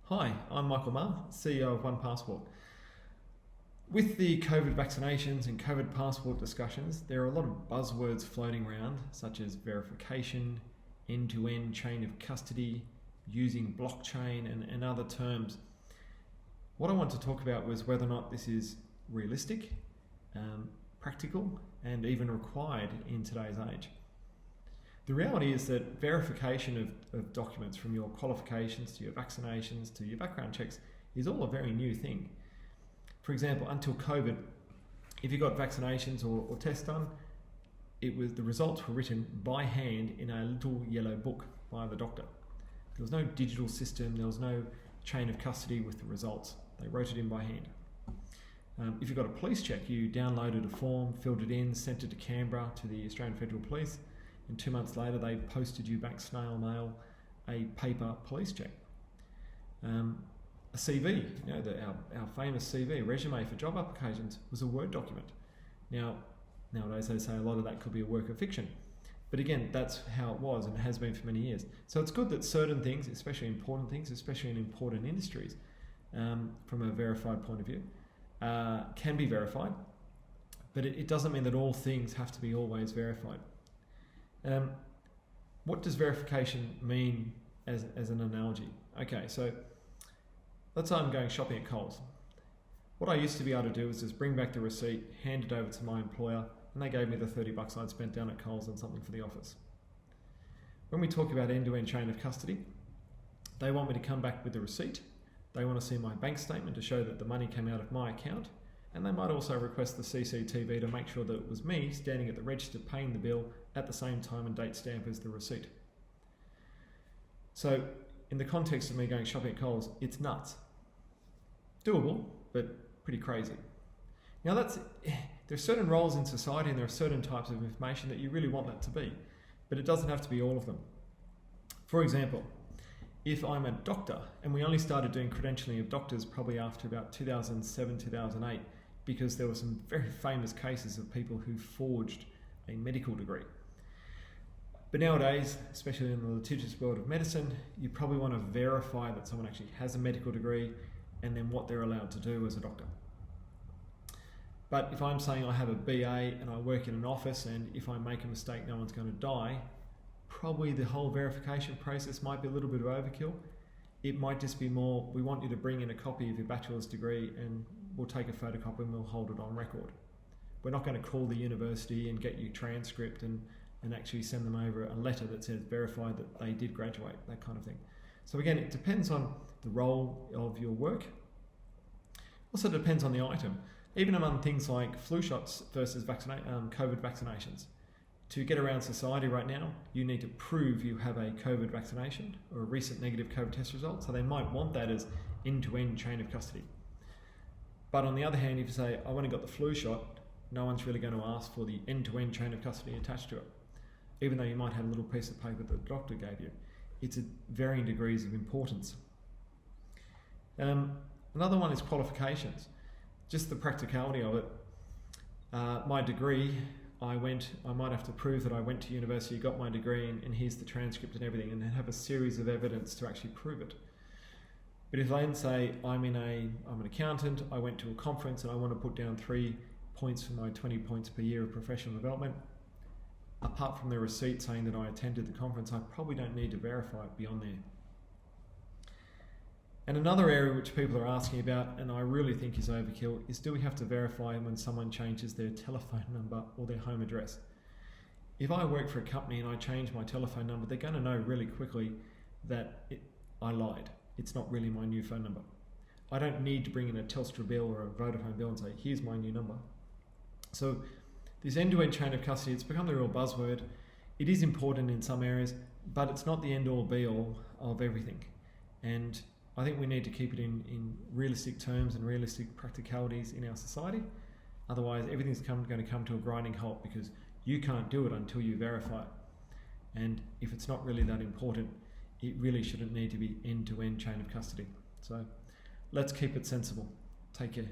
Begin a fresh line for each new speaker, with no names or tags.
Hi, I'm Michael Marr, CEO of OnePassport. With the COVID vaccinations and COVID passport discussions, there are a lot of buzzwords floating around, such as verification, end-to-end chain of custody, using blockchain and other terms. What I want to talk about was whether or not this is realistic, practical, and even required in today's age. The reality is that verification of documents, from your qualifications to your vaccinations to your background checks, is all a very new thing. For example, until COVID, if you got vaccinations or tests done, the results were written by hand in a little yellow book by the doctor. There was no digital system, there was no chain of custody with the results. They wrote it in by hand. If you got a police check, you downloaded a form, filled it in, sent it to Canberra to the Australian Federal Police, and 2 months later they posted you back snail mail a paper police check. A CV, our famous CV, resume for job applications, was a Word document. Nowadays they say a lot of that could be a work of fiction. But again, that's how it was and has been for many years. So it's good that certain things, especially important things, especially in important industries, from a verified point of view, can be verified. But it doesn't mean that all things have to be always verified. What does verification mean as an analogy? Okay, so let's say I'm going shopping at Coles. What I used to be able to do is just bring back the receipt, hand it over to my employer, and they gave me the $30 I'd spent down at Coles on something for the office. When we talk about end-to-end chain of custody, they want me to come back with the receipt. They want to see my bank statement to show that the money came out of my account, and they might also request the CCTV to make sure that it was me standing at the register paying the bill at the same time and date stamp as the receipt. So in the context of me going shopping at Coles, it's nuts. Doable, but pretty crazy. Now there are certain roles in society and there are certain types of information that you really want that to be, but it doesn't have to be all of them. For example, if I'm a doctor, and we only started doing credentialing of doctors probably after about 2007, 2008, because there were some very famous cases of people who forged a medical degree. But nowadays, especially in the litigious world of medicine, you probably want to verify that someone actually has a medical degree and then what they're allowed to do as a doctor. But if I'm saying I have a BA and I work in an office, and if I make a mistake no one's going to die, probably the whole verification process might be a little bit of overkill. It might just be more, we want you to bring in a copy of your bachelor's degree and we'll take a photocopy and we'll hold it on record. We're not going to call the university and get you transcript and actually send them over a letter that says verify that they did graduate, that kind of thing. So again, it depends on the role of your work. Also depends on the item. Even among things like flu shots versus COVID vaccinations. To get around society right now, you need to prove you have a COVID vaccination or a recent negative COVID test result. So they might want that as end-to-end chain of custody. But on the other hand, if you say, I've only got the flu shot, no one's really going to ask for the end-to-end chain of custody attached to it. Even though you might have a little piece of paper that the doctor gave you. It's at varying degrees of importance. Another one is qualifications. Just the practicality of it. My degree, I might have to prove that I went to university, got my degree, and here's the transcript and everything, and then have a series of evidence to actually prove it. But if I then say I'm an accountant, I went to a conference and I want to put down 3 points for my 20 points per year of professional development, apart from the receipt saying that I attended the conference, I probably don't need to verify it beyond there. And another area which people are asking about, and I really think is overkill, is do we have to verify when someone changes their telephone number or their home address? If I work for a company and I change my telephone number, they're going to know really quickly that I lied. It's not really my new phone number. I don't need to bring in a Telstra bill or a Vodafone bill and say, here's my new number. So this end-to-end chain of custody, it's become the real buzzword. It is important in some areas, but it's not the end-all be-all of everything. And I think we need to keep it in realistic terms and realistic practicalities in our society. Otherwise, everything's going to come to a grinding halt because you can't do it until you verify it. And if it's not really that important, it really shouldn't need to be end-to-end chain of custody. So let's keep it sensible. Take care.